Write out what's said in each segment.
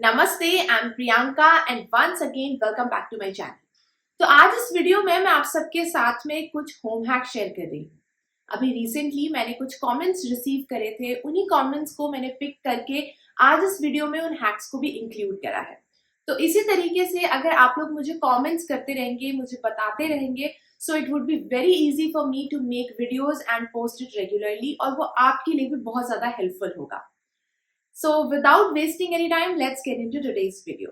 नमस्ते, I am Priyanka and once again welcome back to my channel. तो आज इस वीडियो में मैं आप सबके साथ में कुछ होम हैक शेयर कर रही हूँ। अभी रिसेंटली मैंने कुछ कमेंट्स रिसीव करे थे, उन्हीं कमेंट्स को मैंने पिक करके आज इस वीडियो में उन हैक्स को भी इंक्लूड करा है। तो इसी तरीके से अगर आप लोग मुझे कमेंट्स करते रहेंगे, मुझे बताते रहेंगे, so it would be very easy for me to make videos and post it regularly, और वो आपके लिए भी बहुत ज्यादा हेल्पफुल होगा। So without wasting any time, let's get into today's video.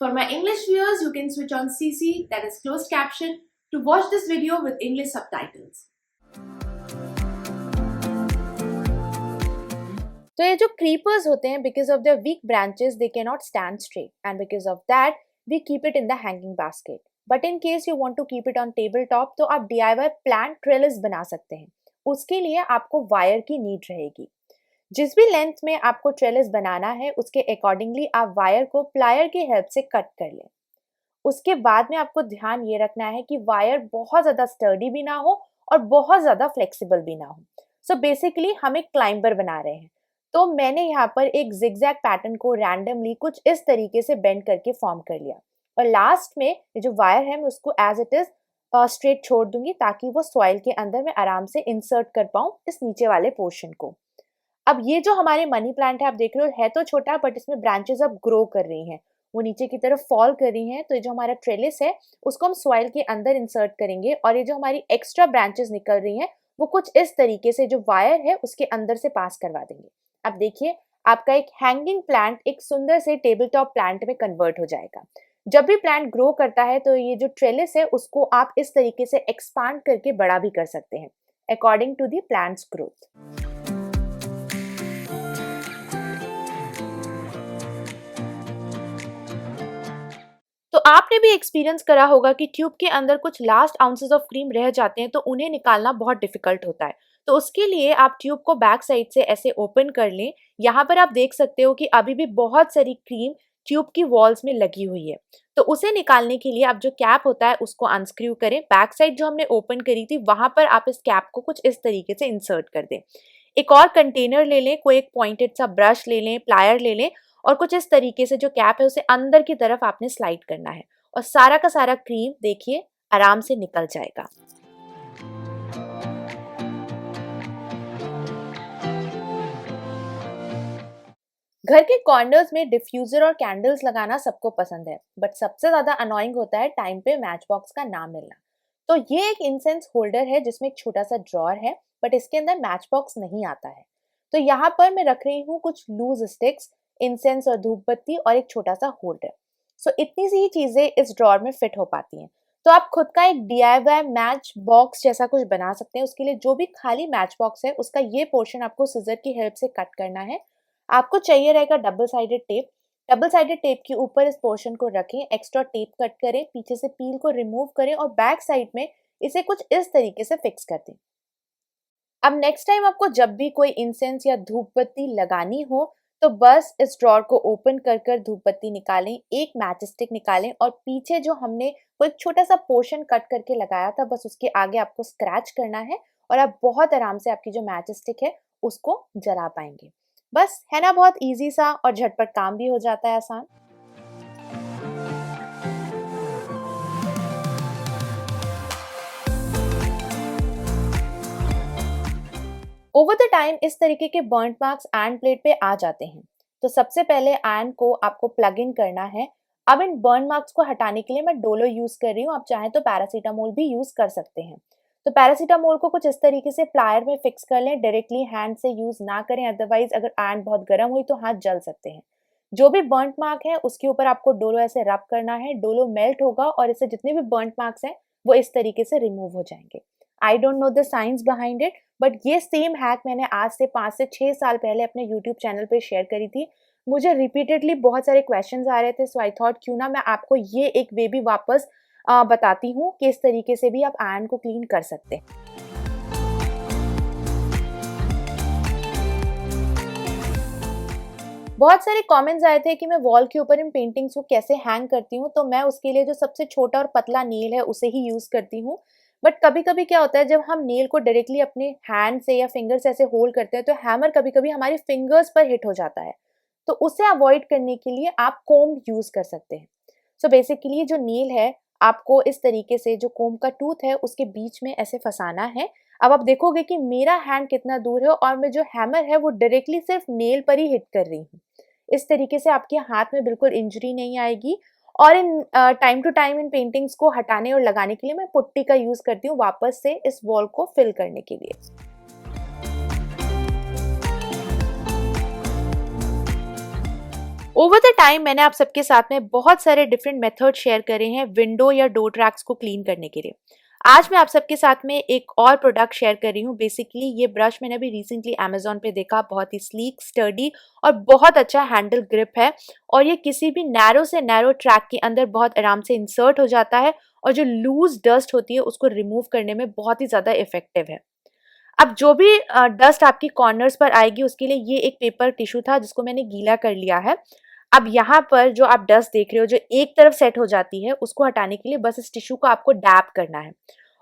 For my English viewers, you can switch on CC, that is closed caption, to watch this video with English subtitles. तो ये जो creepers होते हैं, because of their weak branches they can not stand straight and because of that we keep it in the hanging basket. But in case you want to keep it on table top, तो आप DIY plant trellis बना सकते हैं। उसके लिए आपको wire की need रहेगी। जिस भी लेंथ में आपको ट्रेलिस बनाना है, उसके अकॉर्डिंगली आप वायर को प्लायर की हेल्प से कट कर लें। उसके बाद में आपको ध्यान ये रखना है कि वायर बहुत ज़्यादा स्टर्डी भी ना हो और बहुत ज़्यादा फ्लेक्सिबल भी ना हो। सो बेसिकली हम एक क्लाइंबर बना रहे हैं, तो मैंने यहाँ पर एक जिगजैग पैटर्न को रैंडमली कुछ इस तरीके से बेंड करके फॉर्म कर लिया, और लास्ट में ये जो वायर है मैं उसको एज इट इज स्ट्रेट छोड़ दूंगी, ताकि वो सॉइल के अंदर मैं आराम से इंसर्ट कर पाऊँ इस नीचे वाले पोर्शन को। अब ये जो हमारे मनी प्लांट है, आप देख रहे हो है तो छोटा, बट इसमें ब्रांचेस अब ग्रो कर रही हैं, वो नीचे की तरफ फॉल कर रही हैं। तो ये जो हमारा ट्रेलिस है उसको हम सॉइल के अंदर इंसर्ट करेंगे, और ये जो हमारी एक्स्ट्रा ब्रांचेस निकल रही हैं वो कुछ इस तरीके से जो वायर है उसके अंदर से पास करवा देंगे। अब देखिए, आपका एक हैंगिंग प्लांट एक सुंदर से टेबल टॉप प्लांट में कन्वर्ट हो जाएगा। जब भी प्लांट ग्रो करता है तो ये जो ट्रेलिस है उसको आप इस तरीके से एक्सपांड करके बड़ा भी कर सकते हैं according to the plants growth. तो आपने भी एक्सपीरियंस करा होगा कि ट्यूब के अंदर कुछ लास्ट आउंसेस ऑफ क्रीम रह जाते हैं, तो उन्हें निकालना बहुत डिफिकल्ट होता है। तो उसके लिए आप ट्यूब को बैक साइड से ऐसे ओपन कर लें। यहाँ पर आप देख सकते हो कि अभी भी बहुत सारी क्रीम ट्यूब की वॉल्स में लगी हुई है। तो उसे निकालने के लिए आप जो कैप होता है उसको अनस्क्रू करें। बैक साइड जो हमने ओपन करी थी वहां पर आप इस कैप को कुछ इस तरीके से इंसर्ट कर दें। एक और कंटेनर ले लें, कोई एक पॉइंटेड सा ब्रश ले लें, प्लायर ले लें, और कुछ इस तरीके से जो कैप है उसे अंदर की तरफ आपने स्लाइड करना है, और सारा का सारा क्रीम देखिए आराम से निकल जाएगा। घर के कॉर्नर्स में डिफ्यूजर और कैंडल्स लगाना सबको पसंद है, बट सबसे ज्यादा अनोइंग होता है टाइम पे मैच बॉक्स का ना मिलना। तो ये एक इंसेंस होल्डर है जिसमें एक छोटा सा ड्रॉअर है, बट इसके अंदर मैच बॉक्स नहीं आता है। तो यहाँ पर मैं रख रही हूँ कुछ लूज स्टिक्स, इंसेंस और धूप बत्ती और एक छोटा सा होल्डर। सो इतनी सी ही चीजें इस ड्रॉअर में फिट हो पाती हैं। तो आप खुद का एक DIY मैच बॉक्स जैसा कुछ बना सकते हैं। उसके लिए जो भी खाली मैच बॉक्स है उसका ये पोर्शन आपको सिजर की हेल्प से कट करना है। आपको चाहिए रहेगा double sided tape. Double sided tape के ऊपर इस पोर्शन को रखें, एक्स्ट्रा टेप कट करें, पीछे से पील को रिमूव करें और बैक साइड में इसे कुछ इस तरीके से फिक्स कर दें। अब नेक्स्ट टाइम आपको जब भी कोई इंसेंस या धूप बत्ती लगानी हो, तो बस इस ड्रॉर को ओपन कर कर धूप बत्ती निकालें, एक मैच स्टिक निकालें, और पीछे जो हमने वो एक छोटा सा पोर्शन कट करके लगाया था बस उसके आगे आपको स्क्रैच करना है, और आप बहुत आराम से आपकी जो मैच स्टिक है उसको जला पाएंगे। बस है ना, बहुत इजी सा, और झटपट काम भी हो जाता है आसान। ओवर द टाइम इस तरीके के बर्न मार्क्स आयरन प्लेट पे आ जाते हैं। तो सबसे पहले आयरन को आपको प्लग इन करना है। अब इन बर्न मार्क्स को हटाने के लिए मैं डोलो यूज कर रही हूँ, आप चाहें तो पैरासीटामोल भी यूज कर सकते हैं। तो पैरासीटामोल को कुछ इस तरीके से प्लायर में फिक्स कर लें, डायरेक्टली हैंड से यूज ना करें, अदरवाइज अगर आयरन बहुत गर्म हुई तो हाथ जल सकते हैं। जो भी बर्न मार्क है उसके ऊपर आपको डोलो ऐसे रब करना है, डोलो मेल्ट होगा और इससे जितने भी बर्न मार्क्स हैं वो इस तरीके से रिमूव हो जाएंगे। I don't know the science behind it, but ये सेम हैक मैंने आज से 5 से 6 साल पहले अपने यूट्यूब चैनल पे शेयर करी थी। मुझे रिपीटेडली बहुत सारे क्वेश्चंस आ रहे थे, सो आई थॉट क्यों ना मैं आपको ये एक वे भी वापस बताती हूँ कि इस तरीके से भी आप आयरन को क्लीन कर सकते हैं। बहुत सारे कमेंट्स आए थे कि मैं वॉल के ऊपर इन पेंटिंग्स को कैसे हैंग करती हूँ, तो मैं उसके लिए जो सबसे छोटा और पतला नेल है उसे ही यूज करती हूँ। बट कभी कभी क्या होता है, जब हम नेल को डायरेक्टली अपने हैंड से या फिंगर से ऐसे होल्ड करते हैं तो हैमर कभी कभी हमारे फिंगर्स पर हिट हो जाता है। तो उसे अवॉइड करने के लिए आप कोम्ब यूज़ कर सकते हैं। सो बेसिकली जो नेल है आपको इस तरीके से जो कोम्ब का टूथ है उसके बीच में ऐसे फंसाना है। अब आप देखोगे कि मेरा हैंड कितना दूर है और मैं जो हैमर है वो डायरेक्टली सिर्फ नेल पर ही हिट कर रही हूँ। इस तरीके से आपके हाथ में बिल्कुल इंजरी नहीं आएगी। और इन टाइम टू टाइम इन पेंटिंग्स को हटाने और लगाने के लिए मैं पुट्टी का यूज़ करती हूँ वापस से इस वॉल को फिल करने के लिए। ओवर द टाइम मैंने आप सबके साथ में बहुत सारे डिफरेंट मेथड शेयर करे हैं विंडो या डोर ट्रैक्स को क्लीन करने के लिए। आज मैं आप सबके साथ में एक और प्रोडक्ट शेयर कर रही हूँ। बेसिकली ये ब्रश मैंने अभी रिसेंटली अमेजोन पे देखा, बहुत ही स्लीक, स्टर्डी और बहुत अच्छा हैंडल ग्रिप है और ये किसी भी नैरो से नैरो ट्रैक के अंदर बहुत आराम से इंसर्ट हो जाता है और जो लूज डस्ट होती है उसको रिमूव करने में बहुत ही ज़्यादा इफेक्टिव है। अब जो भी डस्ट आपकी कॉर्नर्स पर आएगी उसके लिए ये एक पेपर टिश्यू था जिसको मैंने गीला कर लिया है। अब यहाँ पर जो आप डस्ट देख रहे हो जो एक तरफ सेट हो जाती है उसको हटाने के लिए बस इस टिश्यू को आपको डैप करना है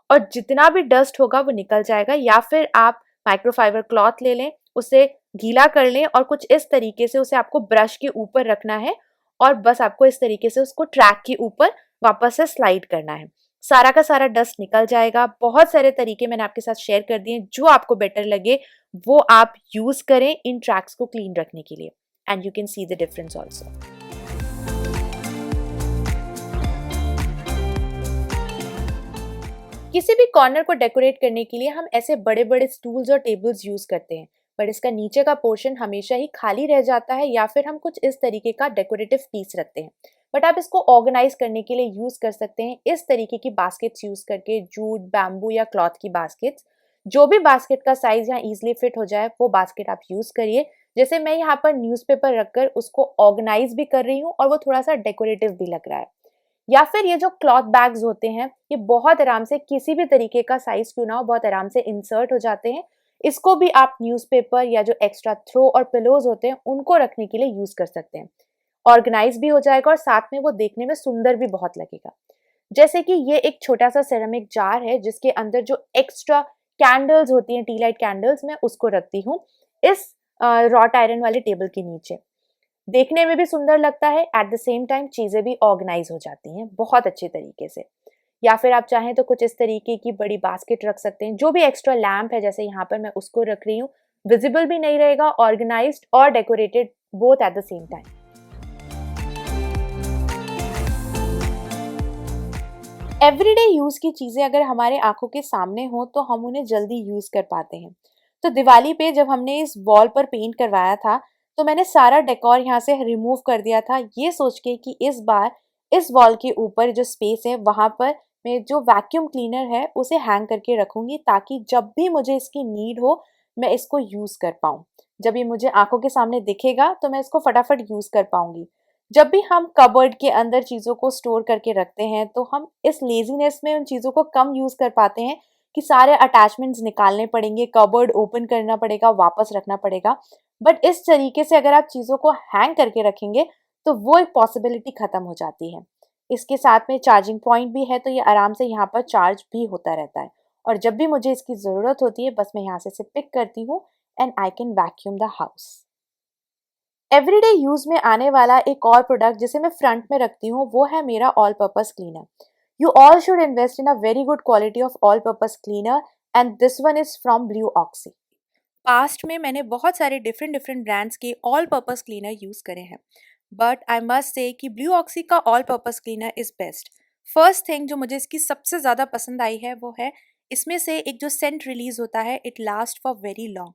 और जितना भी डस्ट होगा वो निकल जाएगा। या फिर आप माइक्रोफाइबर क्लॉथ ले लें, उसे गीला कर लें और कुछ इस तरीके से उसे आपको ब्रश के ऊपर रखना है और बस आपको इस तरीके से उसको ट्रैक के ऊपर वापस से स्लाइड करना है। सारा का सारा डस्ट निकल जाएगा। बहुत सारे तरीके मैंने आपके साथ शेयर कर दिए, जो आपको बेटर लगे वो आप यूज करें इन ट्रैक्स को क्लीन रखने के लिए and you can see the difference also. किसी भी कॉर्नर को डेकोरेट करने के लिए हम ऐसे बड़े बड़े स्टूल्स और टेबल्स यूज करते हैं, पर इसका नीचे का पोर्शन हमेशा ही खाली रह जाता है या फिर हम कुछ इस तरीके का डेकोरेटिव पीस रखते हैं। बट आप इसको ऑर्गेनाइज करने के लिए यूज कर सकते हैं इस तरीके की बास्केट्स यूज करके, जूट, बैम्बू या क्लॉथ की बास्केट्स। जो भी बास्केट का साइज यहाँ इजिली फिट हो जाए वो बास्केट आप यूज करिए। जैसे मैं यहाँ पर न्यूज़पेपर रखकर उसको ऑर्गेनाइज भी कर रही हूँ और वो थोड़ा सा डेकोरेटिव भी लग रहा है। या फिर ये जो क्लॉथ बैग्स होते हैं ये बहुत आराम से किसी भी तरीके का साइज क्यों ना हो बहुत आराम से इंसर्ट हो जाते हैं। इसको भी आप न्यूज़पेपर या जो एक्स्ट्रा थ्रो और पिलोज होते हैं उनको रखने के लिए यूज कर सकते हैं। ऑर्गेनाइज भी हो जाएगा और साथ में वो देखने में सुंदर भी बहुत लगेगा। जैसे कि ये एक छोटा सा सेरेमिक जार है जिसके अंदर जो एक्स्ट्रा कैंडल्स होती हैं, टी लाइट कैंडल्स, मैं उसको रखती हूँ इस रॉट आयरन वाले टेबल के नीचे। देखने में भी सुंदर लगता है, एट द सेम टाइम चीजें भी ऑर्गेनाइज हो जाती हैं बहुत अच्छे तरीके से। या फिर आप चाहें तो कुछ इस तरीके की बड़ी बास्केट रख सकते हैं। जो भी एक्स्ट्रा लैम्प है जैसे यहाँ पर मैं उसको रख रही हूँ, विजिबल भी नहीं रहेगा, ऑर्गेनाइज्ड और decorated both at the same time. Everyday use की चीजें अगर हमारे आंखों के सामने हो तो हम उन्हें जल्दी यूज कर पाते हैं। तो दिवाली पे जब हमने इस वॉल पर पेंट करवाया था तो मैंने सारा डेकोर यहाँ से रिमूव कर दिया था, ये सोच के कि इस बार इस वॉल के ऊपर जो स्पेस है वहां पर मैं जो वैक्यूम क्लीनर है उसे हैंग करके रखूंगी ताकि जब भी मुझे इसकी नीड हो मैं इसको यूज कर पाऊँ। जब ये मुझे आंखों के सामने दिखेगा तो मैं इसको फटाफट यूज कर पाऊंगी। जब भी हम कबर्ड के अंदर चीज़ों को स्टोर करके रखते हैं तो हम इस लेजीनेस में उन चीज़ों को कम यूज़ कर पाते हैं कि सारे अटैचमेंट्स निकालने पड़ेंगे, कबर्ड ओपन करना पड़ेगा, वापस रखना पड़ेगा। बट इस तरीके से अगर आप चीज़ों को हैंग करके रखेंगे तो वो एक पॉसिबिलिटी ख़त्म हो जाती है। इसके साथ में चार्जिंग पॉइंट भी है तो ये आराम से यहाँ पर चार्ज भी होता रहता है और जब भी मुझे इसकी ज़रूरत होती है बस मैं यहाँ से इसे पिक करती हूँ and I can vacuum the house. Everyday use में आने वाला एक और प्रोडक्ट जिसे मैं फ्रंट में रखती हूँ वो है मेरा all purpose cleaner. You all should invest in a very good quality of all purpose cleaner and this one is from blue oxy. Past में मैंने बहुत सारे डिफरेंट डिफरेंट ब्रांड्स के ऑल पर्पस क्लीनर यूज करे हैं, but I must say कि blue oxy का all purpose cleaner is best. First thing जो मुझे इसकी सबसे ज़्यादा पसंद आई है वो है इसमें से एक जो सेंट रिलीज होता है, it last for very long.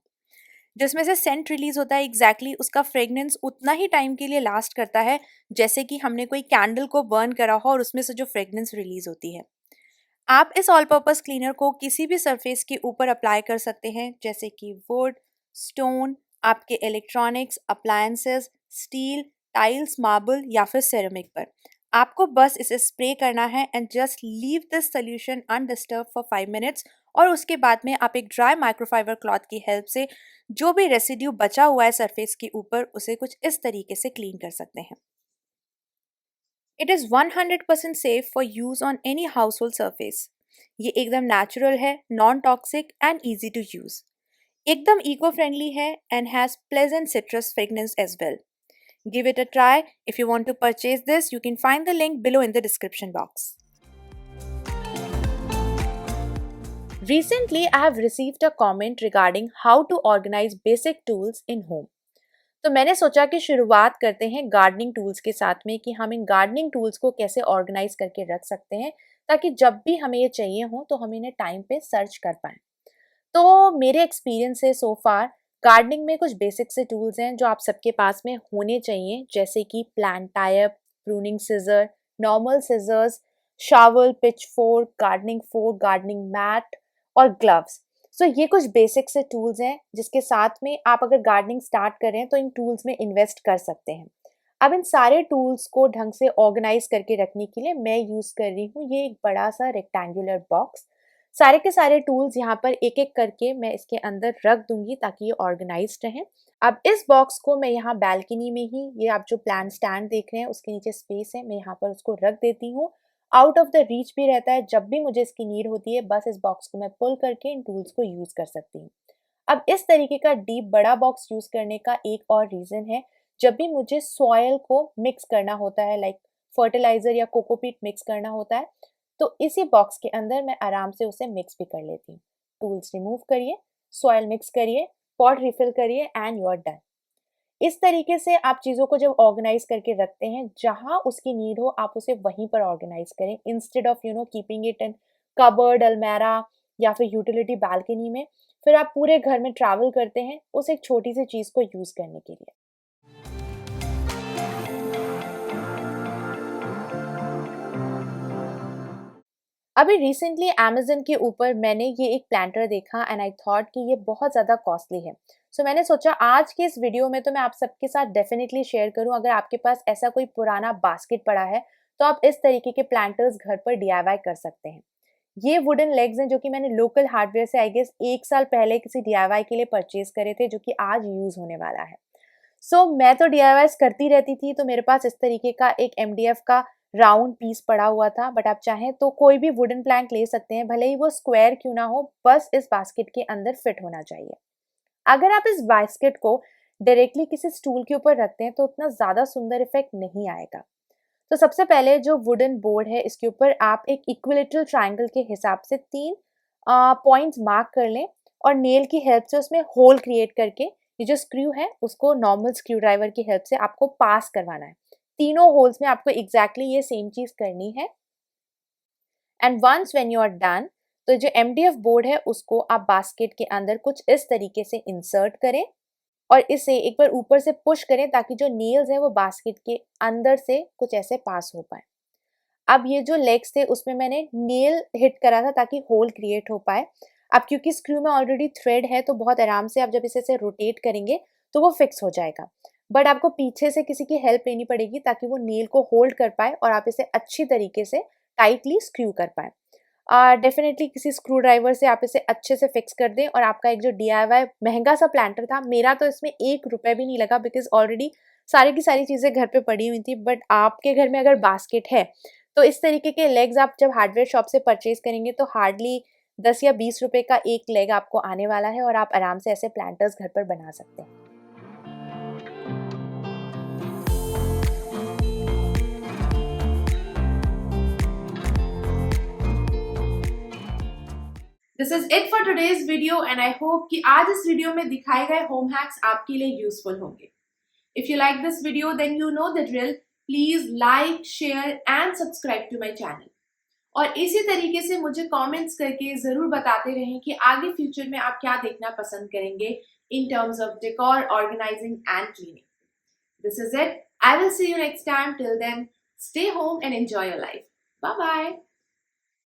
जिसमें से सेंट रिलीज होता है एग्जैक्टली उसका फ्रेगनेंस उतना ही टाइम के लिए लास्ट करता है जैसे कि हमने कोई कैंडल को बर्न करा हो और उसमें से जो फ्रेगनेंस रिलीज होती है। आप इस ऑल पर्पस क्लीनर को किसी भी सरफेस के ऊपर अप्लाई कर सकते हैं जैसे कि वुड, स्टोन, आपके electronics, appliances, steel, tiles, marble या फिर सेरेमिक पर। आपको बस इसे स्प्रे करना है and just leave this solution undisturb for 5 minutes और उसके बाद में आप एक ड्राई माइक्रोफाइबर क्लॉथ की हेल्प से जो भी रेसिड्यू बचा हुआ है सरफेस के ऊपर उसे कुछ इस तरीके से क्लीन कर सकते हैं। It is 100% safe for use on any household surface. ये एकदम नेचुरल है, non toxic and easy to use. एकदम इको फ्रेंडली है and has pleasant citrus fragrance as well. Give it a try. If you want to purchase this, you can find the link below in the description box. Recently, I have received a comment regarding how to organize basic tools in home. तो मैंने सोचा कि शुरुआत करते हैं gardening tools के साथ में कि हम इन गार्डनिंग टूल्स को कैसे ऑर्गेनाइज करके रख सकते हैं ताकि जब भी हमें ये चाहिए हो तो हम इन्हें टाइम पे सर्च कर पाएं। तो मेरे एक्सपीरियंस से सो फार गार्डनिंग में कुछ बेसिक से टूल्स हैं जो आप सबके पास में होने चाहिए, जैसे कि plant type, pruning scissor, normal scissors, shovel, pitchfork, gardening mat और ग्लव्स। सो ये कुछ बेसिक से टूल्स हैं जिसके साथ में आप अगर गार्डनिंग स्टार्ट करें तो इन टूल्स में इन्वेस्ट कर सकते हैं। अब इन सारे टूल्स को ढंग से ऑर्गेनाइज करके रखने के लिए मैं यूज़ कर रही हूँ ये एक बड़ा सा रेक्टेंगुलर बॉक्स। सारे के सारे टूल्स यहाँ पर एक एक करके मैं इसके अंदर रख दूंगी ताकि ये ऑर्गेनाइज्ड रहें। अब इस बॉक्स को मैं यहाँ बैल्कनी में ही, ये आप जो प्लांट स्टैंड देख रहे हैं उसके नीचे स्पेस है, मैं यहाँ पर उसको रख देती हूँ। आउट ऑफ द रीच भी रहता है, जब भी मुझे इसकी नीड होती है बस इस बॉक्स को मैं पुल करके इन टूल्स को यूज़ कर सकती हूँ। अब इस तरीके का डीप बड़ा बॉक्स यूज़ करने का एक और रीज़न है, जब भी मुझे सॉयल को मिक्स करना होता है, लाइक फर्टिलाइज़र या कोकोपीट मिक्स करना होता है, तो इसी बॉक्स के अंदर मैं आराम से उसे मिक्स भी कर लेती हूँ। टूल्स रिमूव करिए, सॉयल मिक्स करिए, पॉट रिफिल करिए एंड यू आर डन। इस तरीके से आप चीज़ों को जब ऑर्गेनाइज करके रखते हैं, जहाँ उसकी नीड हो आप उसे वहीं पर ऑर्गेनाइज करें, instead of keeping it in cupboard, अलमेरा या फिर यूटिलिटी बालकनी में। फिर आप पूरे घर में ट्रैवल करते हैं उस एक छोटी सी चीज़ को यूज़ करने के लिए। अभी रिसेंटली अमेज़न के ऊपर मैंने ये एक प्लांटर देखा एंड आई थॉट कि ये बहुत ज़्यादा कॉस्टली है। सो मैंने सोचा आज के इस वीडियो में तो मैं आप सबके साथ डेफिनेटली शेयर करूं। अगर आपके पास ऐसा कोई पुराना बास्केट पड़ा है तो आप इस तरीके के प्लांटर्स घर पर DIY कर सकते हैं। ये वुडन लेग्स हैं जो कि मैंने लोकल हार्डवेयर से आई गेस 1 साल पहले किसी DIY के लिए परचेज करे थे, जो कि आज यूज़ होने वाला है। मैं तो DIYs करती रहती थी, तो मेरे पास इस तरीके का एक MDF का राउंड पीस पड़ा हुआ था, बट आप चाहें तो कोई भी वुडन प्लैंक ले सकते हैं, भले ही वो स्क्वायर क्यों ना हो, बस इस बास्केट के अंदर फिट होना चाहिए। अगर आप इस बास्केट को डायरेक्टली किसी स्टूल के ऊपर रखते हैं तो उतना ज़्यादा सुंदर इफेक्ट नहीं आएगा। तो सबसे पहले जो वुडन बोर्ड है इसके ऊपर आप एक इक्विलेटरल ट्रायंगल के हिसाब से 3 पॉइंट्स मार्क कर लें और नेल की हेल्प से उसमें होल क्रिएट करके ये जो स्क्रू है उसको नॉर्मल स्क्रू ड्राइवर की हेल्प से आपको पास करवाना है। तीनों होल्स में आपको एग्जैक्टली ये सेम चीज़ करनी है। And once when you are done, तो जो MDF बोर्ड है उसको आप बास्केट के अंदर कुछ इस तरीके से इंसर्ट करें और इसे एक बार ऊपर से पुश करें ताकि जो नेल्स हैं वो बास्केट के अंदर से कुछ ऐसे पास हो पाए। अब ये जो लेग्स थे उसमें मैंने नेल हिट करा था ताकि होल क्रिएट हो पाए। अब क्योंकि स्क्रू में ऑलरेडी थ्रेड है तो बहुत आराम से आप जब इसे रोटेट करेंगे तो वो फिक्स हो जाएगा, बट आपको पीछे से किसी की हेल्प लेनी पड़ेगी ताकि वो नेल को होल्ड कर पाए और आप इसे अच्छी तरीके से टाइटली स्क्रू कर पाए। डेफिनेटली किसी स्क्रू ड्राइवर से आप इसे अच्छे से फिक्स कर दें और आपका एक जो DIY महंगा सा प्लांटर था, मेरा तो इसमें 1 रुपये भी नहीं लगा बिकॉज ऑलरेडी सारी की सारी चीज़ें घर पे पड़ी हुई थी। बट आपके घर में अगर बास्केट है तो इस तरीके के लेग्स आप जब हार्डवेयर शॉप से परचेज करेंगे तो हार्डली 10 या 20 रुपये का एक लेग आपको आने वाला है और आप आराम से ऐसे प्लांटर्स घर पर बना सकते हैं। This is it for today's video and I hope कि आज इस वीडियो में दिखाए गए होम हैक्स आपके लिए यूजफुल होंगे। If you like this video then you know the drill. Please like, share and subscribe to my channel. और इसी तरीके से मुझे कमेंट्स करके ज़रूर बताते रहें कि आगे फ्यूचर में आप क्या देखना पसंद करेंगे in terms of decor, organizing and cleaning. This is it. I will see you next time. Till then, stay home and enjoy your life. Bye bye.